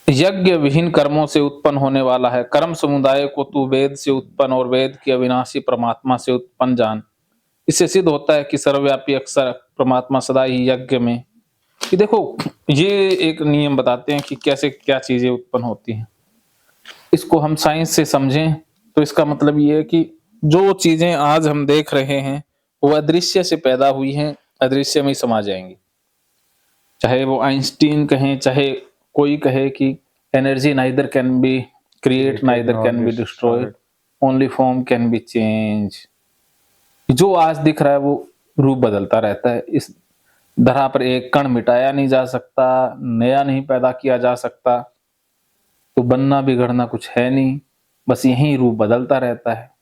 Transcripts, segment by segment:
यज्ञ विहीन कर्मों से उत्पन्न होने वाला है। कर्म समुदाय को तू वेद से उत्पन्न और वेद की अविनाशी परमात्मा से उत्पन्न जान। इससे सिद्ध होता है कि सर्वव्यापी अक्षर परमात्मा सदा ही यज्ञ में। कि देखो, ये एक नियम बताते हैं कि कैसे क्या चीजें उत्पन्न होती हैं। इसको हम साइंस से समझें तो इसका मतलब ये है कि जो चीजें आज हम देख रहे हैं वो अदृश्य से पैदा हुई हैं, अदृश्य में ही समा जाएंगी। चाहे वो आइंस्टीन कहें, चाहे कोई कहे कि energy neither can be create neither can be destroy, only form can be change. जो आज दिख रहा है वो रूप बदलता रहता है। इस धरा पर एक कण मिटाया नहीं जा सकता, नया नहीं पैदा किया जा सकता। तो बनना बिगड़ना कुछ है नहीं, बस यही रूप बदलता रहता है।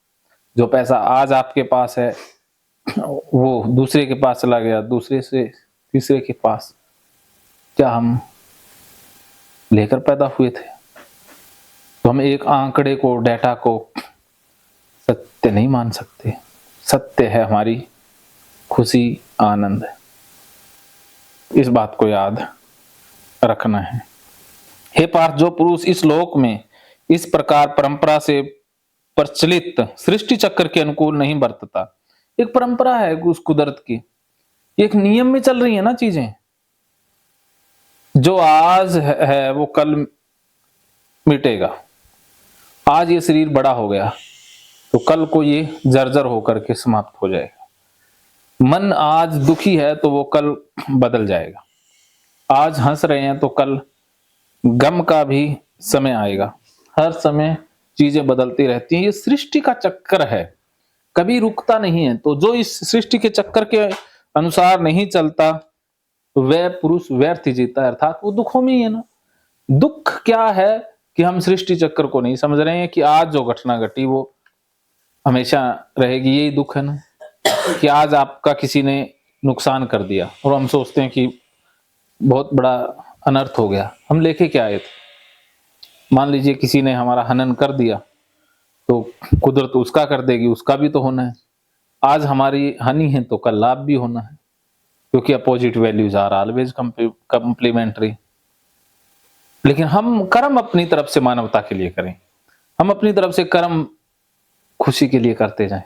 जो पैसा आज आपके पास है वो दूसरे के पास चला गया, दूसरे से तीसरे के पास। क्या हम लेकर पैदा हुए थे? तो हम एक आंकड़े को, डेटा को सत्य नहीं मान सकते। सत्य है हमारी खुशी, आनंद। इस बात को याद रखना है। हे पार्थ, जो पुरुष इस लोक में इस प्रकार परंपरा से प्रचलित सृष्टि चक्र के अनुकूल नहीं बरतता, एक परंपरा है उस कुदरत की, एक नियम में चल रही है ना चीजें। जो आज है वो कल मिटेगा। आज ये शरीर बड़ा हो गया तो कल को ये जर्जर होकर के समाप्त हो जाएगा। मन आज दुखी है तो वो कल बदल जाएगा। आज हंस रहे हैं तो कल गम का भी समय आएगा। हर समय चीजें बदलती रहती हैं। ये सृष्टि का चक्कर है, कभी रुकता नहीं है। तो जो इस सृष्टि के चक्कर के अनुसार नहीं चलता वह पुरुष व्यर्थ ही जीता है, अर्थात वो दुखों में ही है ना। दुख क्या है कि हम सृष्टि चक्र को नहीं समझ रहे हैं कि आज जो घटना घटी वो हमेशा रहेगी। यही दुख है ना कि आज आपका किसी ने नुकसान कर दिया और हम सोचते हैं कि बहुत बड़ा अनर्थ हो गया। हम लेके क्या आए थे? मान लीजिए किसी ने हमारा हनन कर दिया तो कुदरत उसका कर देगी, उसका भी तो होना है। आज हमारी हानि है तो कल लाभ भी होना है, क्योंकि opposite values are always complementary. लेकिन हम कर्म अपनी तरफ से मानवता के लिए करें, हम अपनी तरफ से कर्म खुशी के लिए करते जाएं।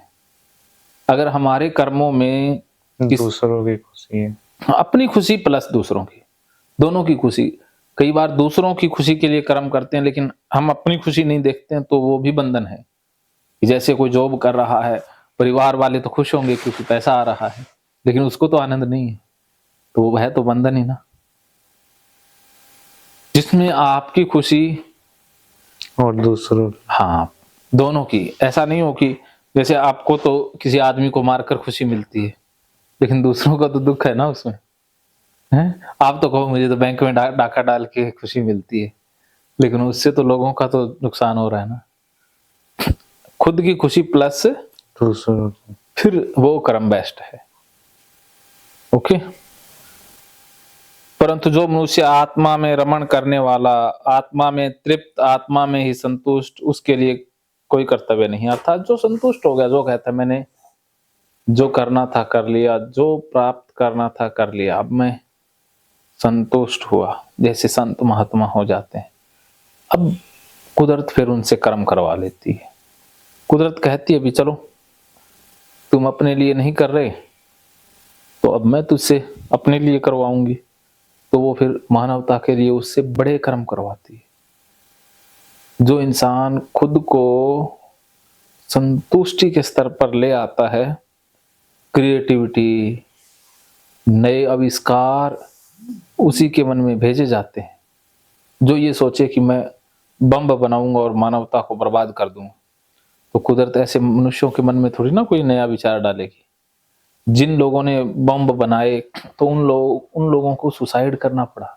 अगर हमारे कर्मों में दूसरों की खुशी है, अपनी खुशी प्लस दूसरों की, दोनों की खुशी। कई बार दूसरों की खुशी के लिए कर्म करते हैं लेकिन हम अपनी खुशी नहीं देखते हैं, तो वो भी बंधन है। जैसे कोई जॉब कर रहा है, परिवार वाले तो खुश होंगे क्योंकि पैसा आ रहा है, लेकिन उसको तो आनंद नहीं है, तो वो है तो बंधन ही ना। जिसमें आपकी खुशी और दूसरों, हाँ, दोनों की। ऐसा नहीं हो कि जैसे आपको तो किसी आदमी को मारकर खुशी मिलती है लेकिन दूसरों का तो दुख है ना उसमें, है? आप तो कहो मुझे तो बैंक में डाका डाल के खुशी मिलती है, लेकिन उससे तो लोगों का तो नुकसान हो रहा है ना। खुद की खुशी प्लस दूसरों की। फिर वो कर्म बेस्ट है। ओके। परंतु जो मनुष्य आत्मा में रमण करने वाला, आत्मा में तृप्त, आत्मा में ही संतुष्ट, उसके लिए कोई कर्तव्य नहीं। अर्थात जो संतुष्ट हो गया, जो कहता है मैंने जो करना था कर लिया, जो प्राप्त करना था कर लिया, अब मैं संतुष्ट हुआ, जैसे संत महात्मा हो जाते हैं। अब कुदरत फिर उनसे कर्म करवा लेती है। कुदरत कहती है भी चलो तुम अपने लिए नहीं कर रहे तो अब मैं तुझसे अपने लिए करवाऊंगी। तो वो फिर मानवता के लिए उससे बड़े कर्म करवाती है। जो इंसान खुद को संतुष्टि के स्तर पर ले आता है, क्रिएटिविटी, नए आविष्कार उसी के मन में भेजे जाते हैं। जो ये सोचे कि मैं बम बनाऊंगा और मानवता को बर्बाद कर दूंगा, तो कुदरत ऐसे मनुष्यों के मन में थोड़ी ना कोई नया विचार डालेगी। जिन लोगों ने बम बनाए तो उन लोगों को सुसाइड करना पड़ा।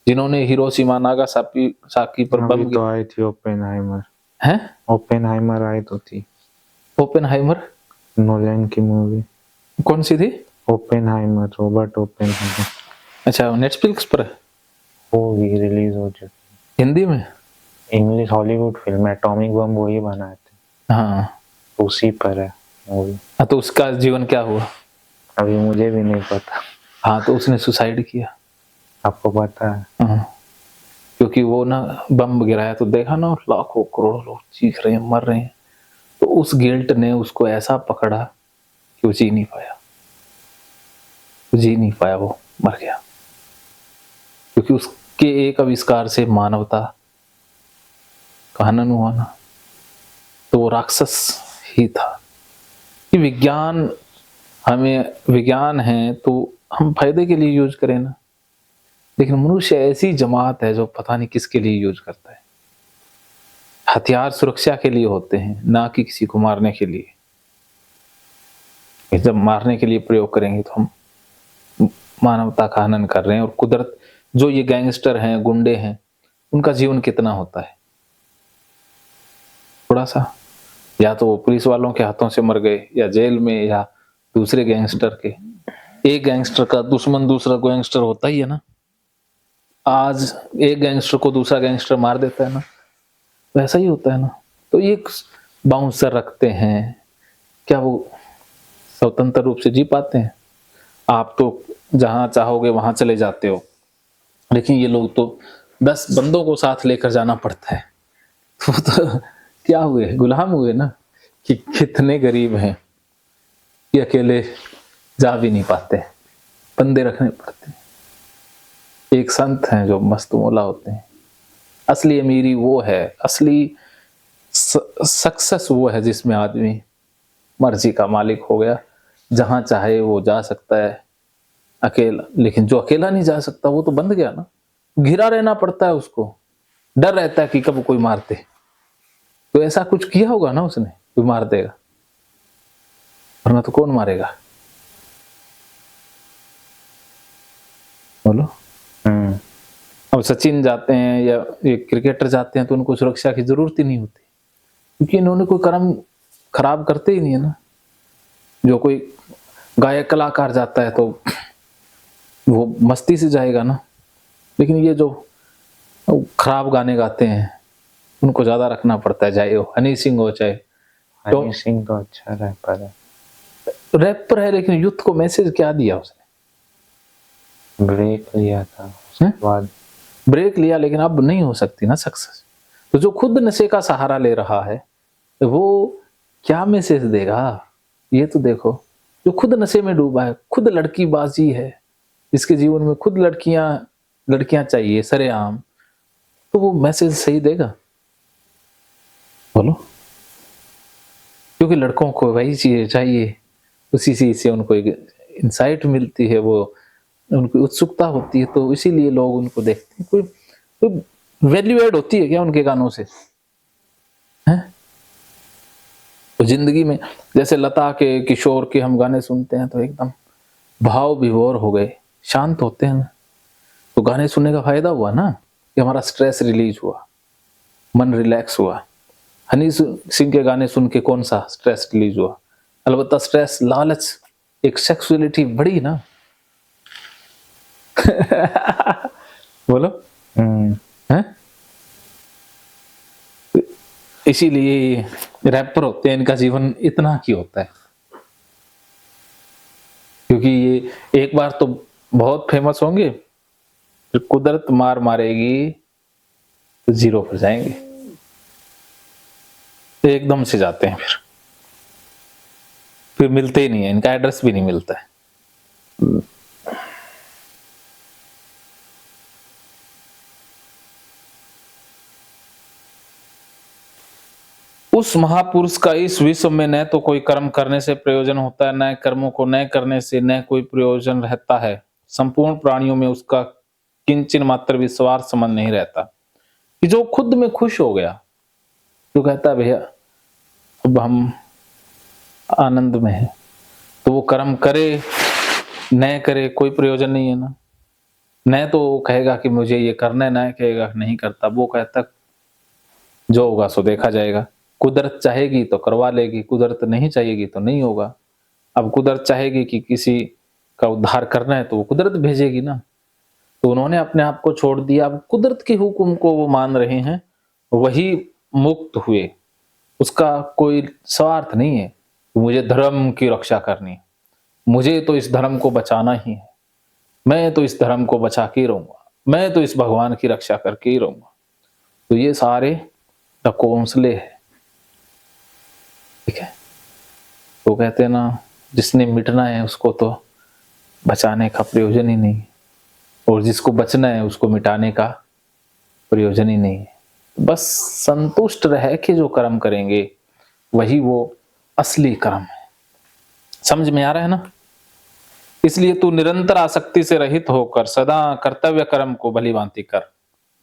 जिन्होंने हिरोशिमा नागासाकी पर बम तो आई थी ओपेनहाइमर, हैं? ओपेनहाइमर आई तो थी। ओपेनहाइमर नोलन की मूवी। कौन सी थी? Oppenheimer, Robert Oppenheimer. अच्छा, नेटफ्लिक्स पर है? वो भी रिलीज हो चुकी हिंदी में? English Hollywood film, atomic bomb वही बनाए थे। हाँ, उसी पर है मूवी। हाँ, तो उसका जीवन क्या हुआ? अभी मुझे भी नहीं पता। हाँ, तो उसने सुसाइड किया। आपको पता है? हाँ। क्योंकि वो ना बम गिराया तो देखा ना, लाखों करोड़ों लोग चीख रहे हैं, मर रहे हैं। तो उस गिल्ट ने उसको ऐसा पकड़ा कि वो जी नहीं पाया, वो मर गया। क्योंकि उसके एक आविष्कार से मानवता का हनन हुआ ना, तो वो राक्षस ही था। कि विज्ञान है तो हम फायदे के लिए यूज करें ना, लेकिन मनुष्य ऐसी जमात है जो पता नहीं किसके लिए यूज करता है। हथियार सुरक्षा के लिए होते हैं, ना कि किसी को मारने के लिए। जब मारने के लिए प्रयोग करेंगे तो हम मानवता का हनन कर रहे हैं। और कुदरत, जो ये गैंगस्टर हैं, गुंडे हैं, उनका जीवन कितना होता है? थोड़ा सा। या तो वो पुलिस वालों के हाथों से मर गए, या जेल में, या दूसरे गैंगस्टर के। एक गैंगस्टर का दुश्मन दूसरा गैंगस्टर होता ही है ना। आज एक गैंगस्टर को दूसरा गैंगस्टर मार देता है ना, वैसा ही होता है ना। तो ये बाउंसर रखते हैं, क्या वो स्वतंत्र रूप से जी पाते हैं? आप तो जहां चाहोगे वहां चले जाते हो, लेकिन ये लोग तो 10 बंदों को साथ लेकर जाना पड़ता है। तो क्या हुए? गुलाम हुए ना। कि कितने गरीब हैं कि अकेले जा भी नहीं पाते, बंदे रखने पड़ते हैं। एक संत हैं जो मस्त मौला होते हैं। असली अमीरी वो है, असली सक्सेस वो है जिसमें आदमी मर्जी का मालिक हो गया, जहां चाहे वो जा सकता है अकेला। लेकिन जो अकेला नहीं जा सकता वो तो बंद गया ना, घिरा रहना पड़ता है उसको, डर रहता है कि कब कोई मार दे। तो ऐसा कुछ किया होगा ना उसने, कोई मार देगा, वरना तो कौन मारेगा? बोलो। अब सचिन जाते हैं या एक क्रिकेटर जाते हैं तो उनको सुरक्षा की जरूरत ही नहीं होती, क्योंकि इन्होंने कोई कर्म खराब करते ही नहीं है ना। जो कोई गायक कलाकार जाता है तो वो मस्ती से जाएगा ना, लेकिन ये जो खराब गाने गाते हैं उनको ज्यादा रखना पड़ता है, चाहे वो हनी सिंह हो, चाहे हनी सिंह तो अच्छा रैपर है। रैपर है, लेकिन यूथ को मैसेज क्या दिया उसने? ब्रेक लिया था उसके बाद। ब्रेक लिया, लेकिन अब नहीं हो सकती ना सक्सेस। तो जो खुद नशे का सहारा ले रहा है वो क्या मैसेज देगा? ये तो देखो, जो खुद नशे में डूबा है, खुद लड़कीबाजी है, जिसके जीवन में खुद लड़कियां चाहिए सरेआम, तो वो मैसेज सही देगा? बोलो। क्योंकि लड़कों को वही चीज चाहिए, उसी चीज से उनको एक इंसाइट मिलती है, वो उनकी उत्सुकता होती है, तो इसीलिए लोग उनको देखते हैं। कोई वैल्यू एड होती है क्या उनके गानों से? हैं? तो जिंदगी में जैसे लता के, किशोर के हम गाने सुनते हैं तो एकदम भाव विभोर हो गए, शांत होते हैं ना। तो गाने सुनने का फायदा हुआ ना कि हमारा स्ट्रेस रिलीज हुआ, मन रिलैक्स हुआ। हनी सिंह के गाने सुन के कौन सा स्ट्रेस रिलीज हुआ? अलबत्ता स्ट्रेस, लालच, एक सेक्सुअलिटी बढ़ी ना। बोलो। हैं? इसीलिए रैपर होते हैं, इनका जीवन इतना क्यों होता है? क्योंकि ये एक बार तो बहुत फेमस होंगे, फिर कुदरत मार मारेगी तो जीरो पर जाएंगे, तो एकदम से जाते हैं, फिर मिलते ही नहीं है, इनका एड्रेस भी नहीं मिलता है। उस महापुरुष का इस विश्व में न तो कोई कर्म करने से प्रयोजन होता है, न कर्मों को न करने से न कोई प्रयोजन रहता है। संपूर्ण प्राणियों में उसका किंचन मात्र विश्वास संबंध नहीं रहता। कि जो खुद में खुश हो गया, जो कहता है भैया अब हम आनंद में हैं, तो वो कर्म करे न करे कोई प्रयोजन नहीं है ना। न तो वो कहेगा कि मुझे ये करना है, न कहेगा नहीं करता, वो कहता जो होगा सो देखा जाएगा। कुदरत चाहेगी तो करवा लेगी, कुदरत नहीं चाहेगी तो नहीं होगा। अब कुदरत चाहेगी कि किसी का उद्धार करना है तो वो कुदरत भेजेगी ना। तो उन्होंने अपने आप को छोड़ दिया, अब कुदरत के हुक्म को वो मान रहे हैं, वही मुक्त हुए। उसका कोई स्वार्थ नहीं है कि मुझे धर्म की रक्षा करनी है, मुझे तो इस धर्म को बचाना ही है, मैं तो इस धर्म को बचा के रहूंगा। मैं तो इस भगवान की रक्षा करके ही रहूंगा। तो ये सारे ढकोंसले है, ठीक है। तो कहते हैं ना, जिसने मिटना है उसको तो बचाने का प्रयोजन ही नहीं, और जिसको बचना है उसको मिटाने का प्रयोजन ही नहीं है। बस संतुष्ट रह के जो कर्म करेंगे वही वो असली कर्म है। समझ में आ रहा है ना? इसलिए तू निरंतर आसक्ति से रहित होकर सदा कर्तव्य कर्म को भली भांति कर।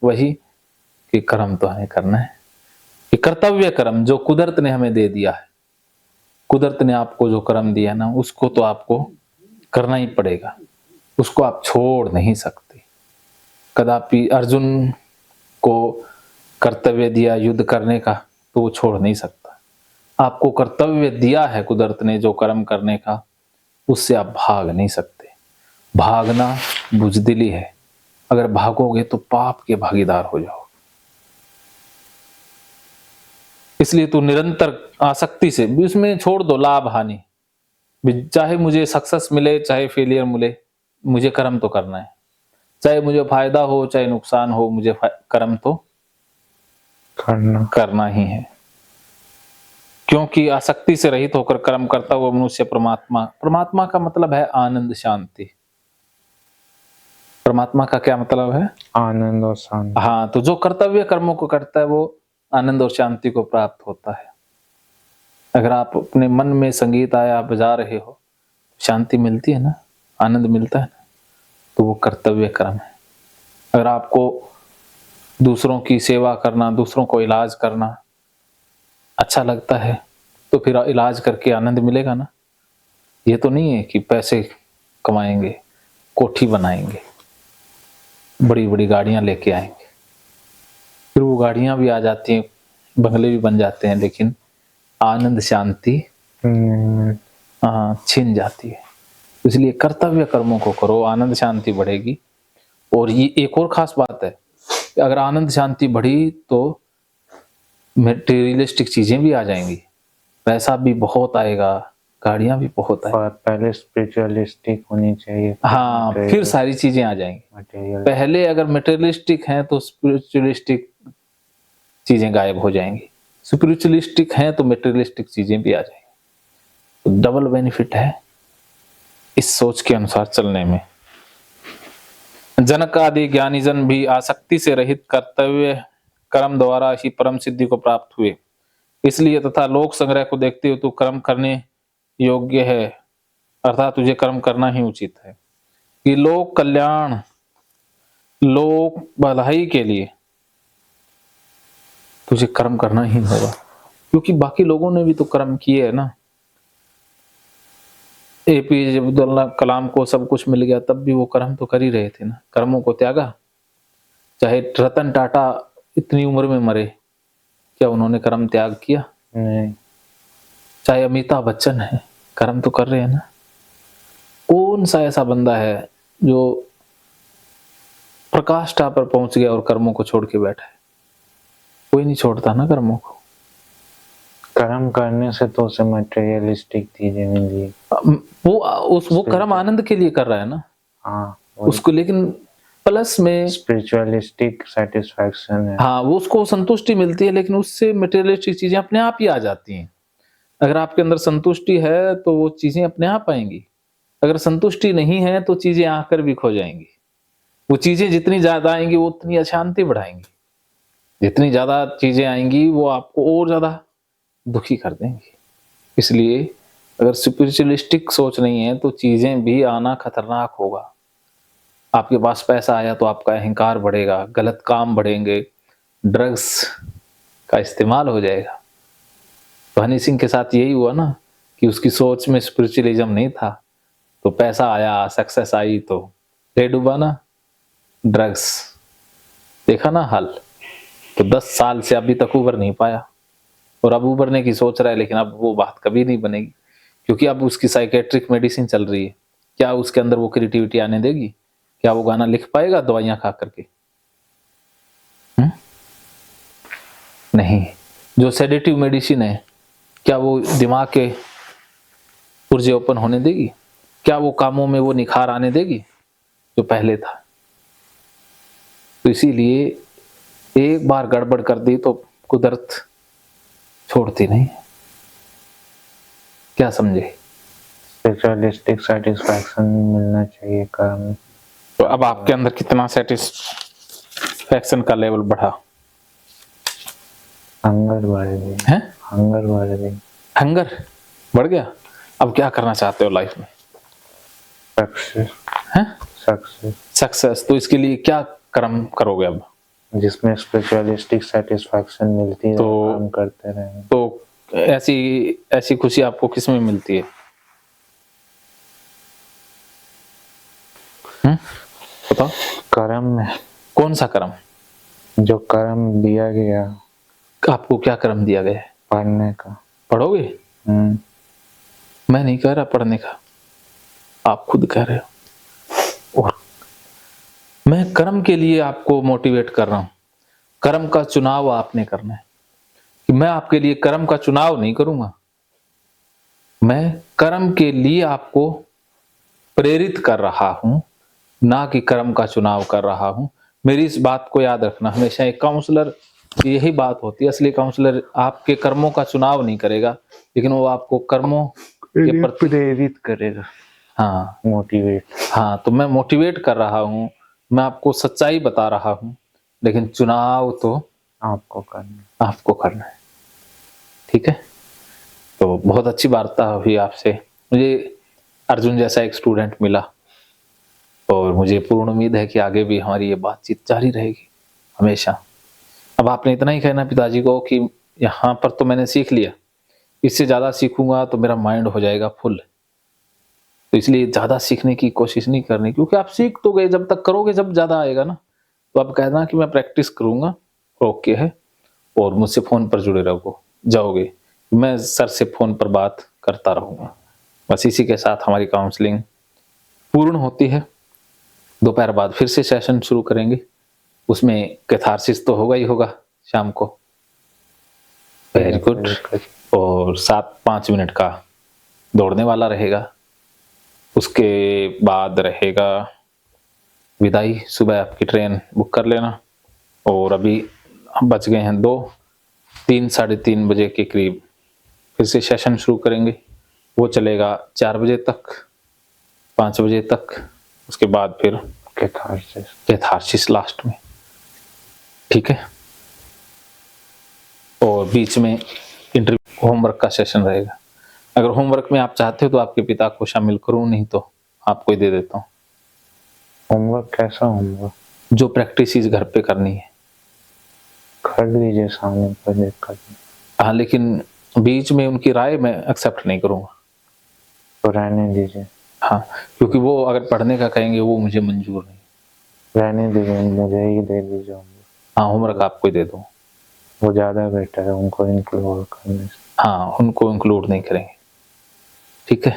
वही कि कर्म तो हमें करना है, कि कर्तव्य कर्म जो कुदरत ने हमें दे दिया है, कुदरत ने आपको जो कर्म दिया ना, उसको तो आपको करना ही पड़ेगा, उसको आप छोड़ नहीं सकते। कदापि अर्जुन को कर्तव्य दिया युद्ध करने का, तो वो छोड़ नहीं सकता। आपको कर्तव्य दिया है कुदरत ने जो कर्म करने का, उससे आप भाग नहीं सकते। भागना बुजदिली है, अगर भागोगे तो पाप के भागीदार हो जाओ। इसलिए तू निरंतर आसक्ति से, उसमें छोड़ दो लाभ हानि, चाहे मुझे सक्सेस मिले चाहे फेलियर मिले, मुझे कर्म तो करना है। चाहे मुझे फायदा हो चाहे नुकसान हो, मुझे कर्म तो करना ही है। क्योंकि आसक्ति से रहित होकर कर्म करता हुआ मनुष्य परमात्मा का मतलब है आनंद शांति। परमात्मा का क्या मतलब है? आनंद और शांति। हाँ, तो जो कर्तव्य कर्मों को करता है वो आनंद और शांति को प्राप्त होता है। अगर आप अपने मन में संगीत आया आप बजा रहे हो, शांति मिलती है ना, आनंद मिलता है ना, तो वो कर्तव्य कर्म है। अगर आपको दूसरों की सेवा करना, दूसरों को इलाज करना अच्छा लगता है, तो फिर इलाज करके आनंद मिलेगा ना। ये तो नहीं है कि पैसे कमाएंगे, कोठी बनाएंगे, बड़ी बड़ी गाड़ियां लेके आएंगे, फिर वो गाड़ियां भी आ जाती हैं, बंगले भी बन जाते हैं, लेकिन आनंद शांति छिन जाती है। इसलिए कर्तव्य कर्मों को करो, आनंद शांति बढ़ेगी। और ये एक और खास बात है, अगर आनंद शांति बढ़ी तो मटेरियलिस्टिक चीजें भी आ जाएंगी, पैसा भी बहुत आएगा, गाड़ियां भी बहुत आएंगी। पहले स्पिरिचुअलिस्टिक होनी चाहिए, हाँ, फिर सारी चीजें आ जाएंगी। पहले अगर मटेरियलिस्टिक हैं तो स्पिरिचुअलिस्टिक चीजें गायब हो जाएंगी, स्पिरिचुअलिस्टिक हैं तो मटेरियलिस्टिक चीजें भी आ जाएंगी। तो डबल बेनिफिट है इस सोच के अनुसार चलने में। जनक आदि ज्ञानी जन भी आसक्ति से रहित कर्तव्य कर्म द्वारा ही परम सिद्धि को प्राप्त हुए। इसलिए तथा लोक संग्रह को देखते हुए तू कर्म करने योग्य है, अर्थात तुझे कर्म करना ही उचित है। कि लोक कल्याण, लोक भलाई के लिए तुझे कर्म करना ही होगा, क्योंकि बाकी लोगों ने भी तो कर्म किए है ना। एपीजे अब्दुल कलाम को सब कुछ मिल गया, तब भी वो कर्म तो कर ही रहे थे ना, कर्मों को त्यागा। चाहे रतन टाटा इतनी उम्र में मरे, क्या उन्होंने कर्म त्याग किया? नहीं। चाहे अमिताभ बच्चन है, कर्म तो कर रहे हैं ना। कौन सा ऐसा बंदा है जो प्रकाष्ठा पर पहुंच गया और कर्मों को छोड़ के बैठा है? कोई नहीं छोड़ता ना कर्मों को। कर्म करने से तो उसे मटेरियलिस्टिक चीजें मिली, वो कर्म आनंद के लिए कर रहा है ना। हाँ, उसको, लेकिन प्लस में स्पिरिचुअलिस्टिक सेटिस्फैक्शन है। हाँ, वो उसको संतुष्टि मिलती है, लेकिन उससे मटेरियलिस्टिक चीजें अपने आप ही आ जाती हैं। अगर आपके अंदर संतुष्टि है तो वो चीजें अपने आप आएंगी, अगर संतुष्टि नहीं है तो चीजें आकर भी खो जाएंगी। वो चीजें जितनी ज्यादा आएंगी वो उतनी अशांति बढ़ाएंगी, जितनी ज्यादा चीजें आएंगी वो आपको और ज्यादा दुखी कर देंगी। इसलिए अगर स्पिरिचुअलिस्टिक सोच नहीं है तो चीजें भी आना खतरनाक होगा। आपके पास पैसा आया तो आपका अहंकार बढ़ेगा, गलत काम बढ़ेंगे, ड्रग्स का इस्तेमाल हो जाएगा। तो हनी सिंह के साथ यही हुआ ना, कि उसकी सोच में स्पिरिचुअलिज्म नहीं था, तो पैसा आया, सक्सेस आई तो ले डूबा ना, ड्रग्स। देखा ना हाल। तो 10 साल से अभी तक उबर नहीं पाया, और अब उबरने की सोच रहा है, लेकिन अब वो बात कभी नहीं बनेगी, क्योंकि अब उसकी साइकेट्रिक मेडिसिन चल रही है। क्या उसके अंदर वो क्रिएटिविटी आने देगी? क्या वो गाना लिख पाएगा दवाइयां खा करके? नहीं। जो सेडेटिव मेडिसिन है, क्या वो दिमाग के पुर्जे ओपन होने देगी? क्या वो कामों में वो निखार आने देगी जो पहले था? तो इसीलिए एक बार गड़बड़ कर दी तो कुदरत छोड़ती नहीं। क्या समझे? स्पिरिचुअलिस्टिक सेटिस्फैक्शन मिलना चाहिए कर्म। तो अब आपके अंदर कितना सेटिस्फैक्शन का लेवल बढ़ा? हंगर बढ़ गई है? हंगर बढ़ गई। हंगर बढ़ गया। अब क्या करना चाहते हो लाइफ में? सक्सेस। है? सक्सेस। सक्सेस। तो इसके लिए क्या कर्म करोगे अब? जिसमें स्पिरिचुअलिस्टिक सेटिस्फैक्शन मिलती है, तो काम करते रहेंगे। तो ऐसी ऐसी खुशी आपको किस में मिलती है? बताओ। कर्म में। कौन सा कर्म? जो कर्म दिया गया। आपको क्या कर्म दिया गया है? पढ़ने का। पढ़ोगे? मैं नहीं कह रहा पढ़ने का, आप खुद कह रहे हो। और मैं कर्म के लिए आपको मोटिवेट कर रहा हूं। कर्म का चुनाव आपने करना है। कि मैं आपके लिए कर्म का चुनाव नहीं करूंगा, मैं कर्म के लिए आपको प्रेरित कर रहा हूं, ना कि कर्म का चुनाव कर रहा हूं। मेरी इस बात को याद रखना हमेशा। एक काउंसलर की यही बात होती है। असली काउंसलर आपके कर्मों का चुनाव नहीं करेगा, लेकिन वो आपको कर्मों के प्रति प्रेरित करेगा। हाँ, मोटिवेट। हाँ, तो मैं मोटिवेट कर रहा हूं, मैं आपको सच्चाई बता रहा हूं, लेकिन चुनाव तो आपको करना है। ठीक है। तो बहुत अच्छी वार्ता हुई आपसे। मुझे अर्जुन जैसा एक स्टूडेंट मिला और मुझे पूर्ण उम्मीद है कि आगे भी हमारी ये बातचीत जारी रहेगी हमेशा। अब आपने इतना ही कहना पिताजी को कि यहाँ पर तो मैंने सीख लिया, इससे ज़्यादा सीखूंगा तो मेरा माइंड हो जाएगा फुल। तो इसलिए ज़्यादा सीखने की कोशिश नहीं करनी, क्योंकि आप सीख तो गए, जब तक करोगे जब ज़्यादा आएगा ना। तो आप कहना कि मैं प्रैक्टिस करूंगा, ओके है, और मुझसे फ़ोन पर जुड़े रहो जाओगे, मैं सर से फ़ोन पर बात करता रहूँगा। बस इसी के साथ हमारी काउंसलिंग पूर्ण होती है। दोपहर बाद फिर से सेशन शुरू करेंगे, उसमें कैथारसिस तो होगा ही होगा शाम को। Very good. और 7-5 मिनट का दौड़ने वाला रहेगा। उसके बाद रहेगा विदाई। सुबह आपकी ट्रेन बुक कर लेना। और अभी बज गए हैं 2, 3, साढ़े 3 बजे के करीब फिर से सेशन शुरू करेंगे। वो चलेगा 4 बजे तक, 5 बजे तक। उसके बाद फिर कैथारसिस लास्ट में, ठीक है। और बीच में इंटरव्यू होमवर्क का सेशन रहेगा। अगर होमवर्क में आप चाहते हो तो आपके पिता को शामिल करूं, नहीं तो आपको ही दे देता हूँ। होमवर्क कैसा होमवर्क? जो प्रैक्टिस घर पे करनी है कर लीजिए सामने पर देखकर। हाँ, लेकिन बीच में उनकी राय मैं एक्सेप्ट नहीं करूंगा। तो रहने दीजिए। हाँ, क्योंकि वो अगर पढ़ने का कहेंगे वो मुझे मंजूर नहीं। रहने दीजिए, मुझे ही दे दीजिए होमवर्क। हाँ, होमवर्क आपको ही दे दूँ। वो ज़्यादा बेटर है उनको इंक्लूड करने से। हाँ, उनको इंक्लूड नहीं करेंगे, ठीक है।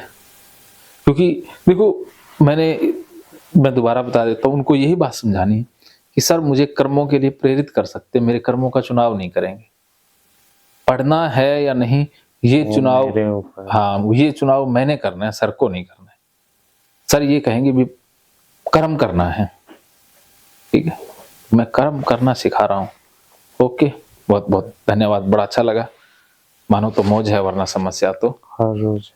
क्योंकि देखो, मैं दोबारा बता देता हूँ, उनको यही बात समझानी है कि सर मुझे कर्मों के लिए प्रेरित कर सकते, मेरे कर्मों का चुनाव नहीं करेंगे। पढ़ना है या नहीं ये चुनाव, हाँ, ये चुनाव मैंने करना है, सर को नहीं करना है। सर ये कहेंगे भी कर्म करना है, ठीक है। मैं कर्म करना सिखा रहा हूँ। ओके, बहुत बहुत धन्यवाद। बड़ा अच्छा लगा। मानो तो मौज है, वरना समस्या तो हर रोज।